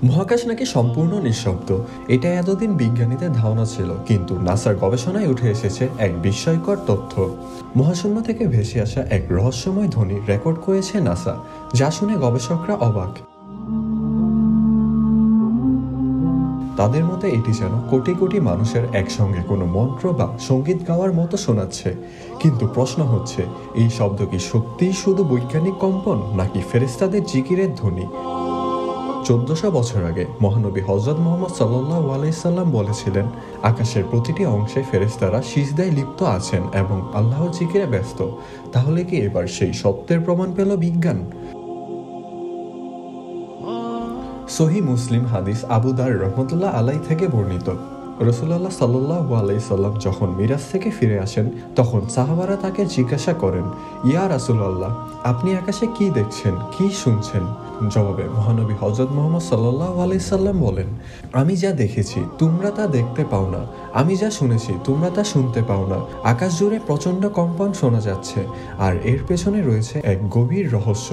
মহাকাশ নাকি সম্পূর্ণ নিঃশব্দ, এটা এতদিন বিজ্ঞানীদের ধারণা ছিল, কিন্তু নাসার গবেষণায় উঠে এসেছে এক বিস্ময়কর তথ্য। মহাশূন্য থেকে ভেসে আসা এক রহস্যময় ধ্বনি রেকর্ড করেছে নাসা, যা শুনে গবেষকরা অবাক। তাদের মতে এটি যেন কোটি কোটি মানুষের একসঙ্গে কোনো মন্ত্র বা সঙ্গীত গাওয়ার মতো শোনাচ্ছে। কিন্তু প্রশ্ন হচ্ছে, এই শব্দ কি সত্যিই শুধু বৈজ্ঞানিক কম্পন, নাকি ফেরেশতাদের জিকিরের ধ্বনি? 1400 বছর আগে মহানবী হযরত মুহাম্মদ সাল্লাল্লাহু আলাইহি সাল্লাম বলেছিলেন, আকাশের প্রতিটি অংশে ফেরেশতারা সিজদায় লিপ্ত আছেন এবং আল্লাহর জিকিরে ব্যস্ত। তাহলে কি এবার সেই সত্যের প্রমাণ পেল বিজ্ঞান? সহিহ মুসলিম হাদিস আবু দার রহমতুল্লাহ আলাই থেকে বর্ণিত, রাসূলুল্লাহ সাল্লাল্লাহু আলাইহি সাল্লাম যখন মিরাজ থেকে ফিরে আসেন, তখন সাহাবারা তাকে জিজ্ঞাসা করেন, ইয়া রাসূলুল্লাহ, আপনি আকাশে কি দেখছেন, কি শুনছেন? জবাবে মহানবী হযরত মুহাম্মদ সাল্লাল্লাহু আলাইহি সাল্লাম বলেন, আমি যা দেখেছি তোমরা তা দেখতে পাও না, আমি যা শুনেছি তোমরা তা শুনতে পাও না। আকাশ জুড়ে প্রচন্ড কম্পন শোনা যাচ্ছে, আর এর পেছনে রয়েছে এক গভীর রহস্য।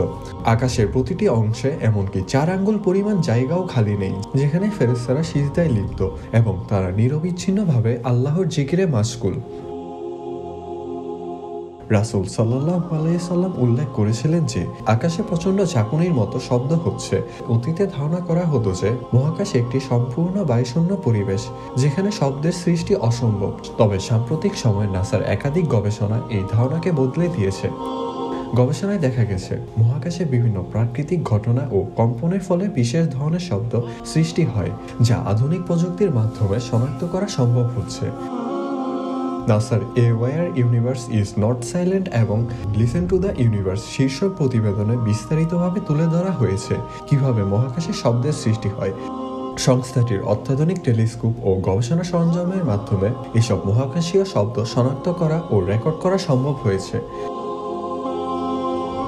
আকাশের প্রতিটি অংশে এমনকি 4 আঙ্গুল পরিমাণ জায়গাও খালি নেই, যেখানে ফেরেশতারা সিজদায় লিপ্ত এবং তারা নিরবিচ্ছিন্নভাবে আল্লাহর জিকিরে মাশগুল। রাসূল সাল্লাল্লাহু আলাইহি সাল্লাম উল্লেখ করেছিলেন যে আকাশে প্রচন্ড ঝাঁকুনির মতো শব্দ হচ্ছে। অতীতে ধারণা করা হতো যে মহাকাশ একটি সম্পূর্ণ বায়ুশূন্য পরিবেশ, যেখানে শব্দের সৃষ্টি অসম্ভব। তবে সাম্প্রতিক সময়ে নাসার একাধিক গবেষণা এই ধারণাকে বদলে দিয়েছে। গবেষণায় দেখা গেছে, মহাকাশে বিভিন্ন প্রাকৃতিক ঘটনা ও কম্পনের ফলে বিশেষ ধরনের শব্দ সৃষ্টি হয়, যা আধুনিক প্রযুক্তির মাধ্যমে শনাক্ত করা সম্ভব হচ্ছে। নাসার our universe is not silent এবং লিসেন টু দ্য ইউনিভার্স শীর্ষক প্রতিবেদনে বিস্তারিতভাবে তুলে ধরা হয়েছে কিভাবে মহাকাশে শব্দের সৃষ্টি হয়। সংস্থাটির অত্যাধুনিক টেলিস্কোপ ও গবেষণা সরঞ্জামের মাধ্যমে এসব মহাকাশীয় শব্দ শনাক্ত করা ও রেকর্ড করা সম্ভব হয়েছে।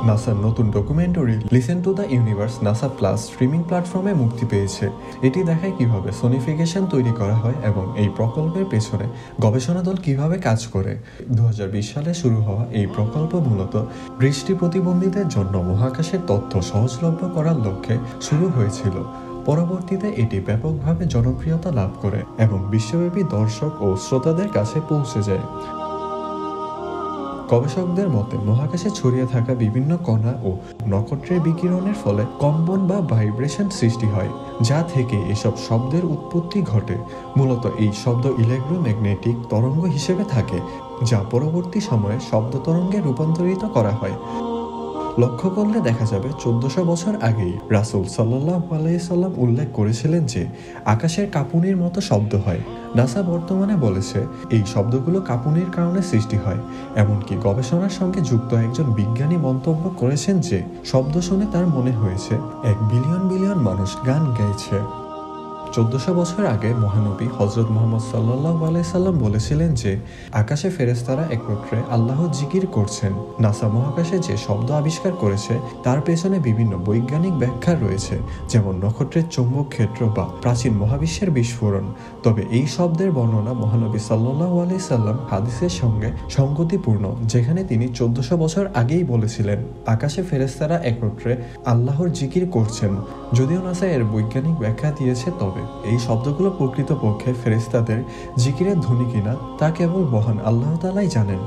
নাসার নতুন documentary listen to the universe NASA plus streaming প্ল্যাটফর্মে মুক্তি পেয়েছে। এটি দেখায় কিভাবে সোনিফিকেশন তৈরি করা হয় এবং এই প্রকল্পের পেছনে গবেষণা দল কিভাবে কাজ করে। 2020 সালে শুরু হওয়া এই প্রকল্প মূলত দৃষ্টি প্রতিবন্ধীদের জন্য মহাকাশের তথ্য সহজলভ্য করার লক্ষ্যে শুরু হয়েছিল। পরবর্তীতে এটি ব্যাপকভাবে জনপ্রিয়তা লাভ করে এবং বিশ্বব্যাপী দর্শক ও শ্রোতাদের কাছে পৌঁছে যায়। গবেষকদের মতে, মহাকাশে ছড়িয়ে থাকা বিভিন্ন কণা ও নক্ষত্রের বিকিরণের ফলে কম্পন বা ভাইব্রেশন সৃষ্টি হয়, যা থেকে এসব শব্দের উৎপত্তি ঘটে। মূলত এই শব্দ ইলেক্ট্রোম্যাগনেটিক তরঙ্গ হিসেবে থাকে, যা পরবর্তী সময়ে শব্দ তরঙ্গে রূপান্তরিত করা হয়। লক্ষ্য করলে দেখা যাবে 1400 বছর আগেই রাসূল সাল্লাল্লাহু আলাইহি সাল্লাম উল্লেখ করেছিলেন যে আকাশের কাঁপুনির মতো শব্দ হয়। নাসা বর্তমানে বলেছে এই শব্দগুলো কাঁপুনির কারণে সৃষ্টি হয়। এমনকি গবেষণার সঙ্গে যুক্ত একজন বিজ্ঞানী মন্তব্য করেছেন যে শব্দ শুনে তার মনে হয়েছে 1 বিলিয়ন বিলিয়ন মানুষ গান গাইছে। 1400 বছর আগে মহানবী হযরত মুহাম্মদ সাল্লাল্লাহু আলাইহি সাল্লাম বলেছিলেন যে আকাশে ফেরেশতারা একত্রে আল্লাহর জিকির করছেন। নাসা মহাকাশে যে শব্দ আবিষ্কার করেছে তার পেছনে বিভিন্ন বৈজ্ঞানিক ব্যাখ্যা রয়েছে, যেমন নক্ষত্রের চৌম্বক ক্ষেত্র বা প্রাচীন মহাবিশ্বের বিস্ফোরণ। তবে এই শব্দের বর্ণনা মহানবী সাল্লাল্লাহু আলাইহি সাল্লাম হাদিসের সঙ্গে সঙ্গতিপূর্ণ, যেখানে তিনি 1400 বছর আগেই বলেছিলেন আকাশে ফেরেশতারা একত্রে আল্লাহর জিকির করছেন। যদিও নাসা এর বৈজ্ঞানিক ব্যাখ্যা দিয়েছে, তবে এই শব্দগুলো প্রকৃতপক্ষে ফেরেশতাদের জিকিরের ধ্বনি কিনা তা কেবল মহান আল্লাহ তাআলাই জানেন।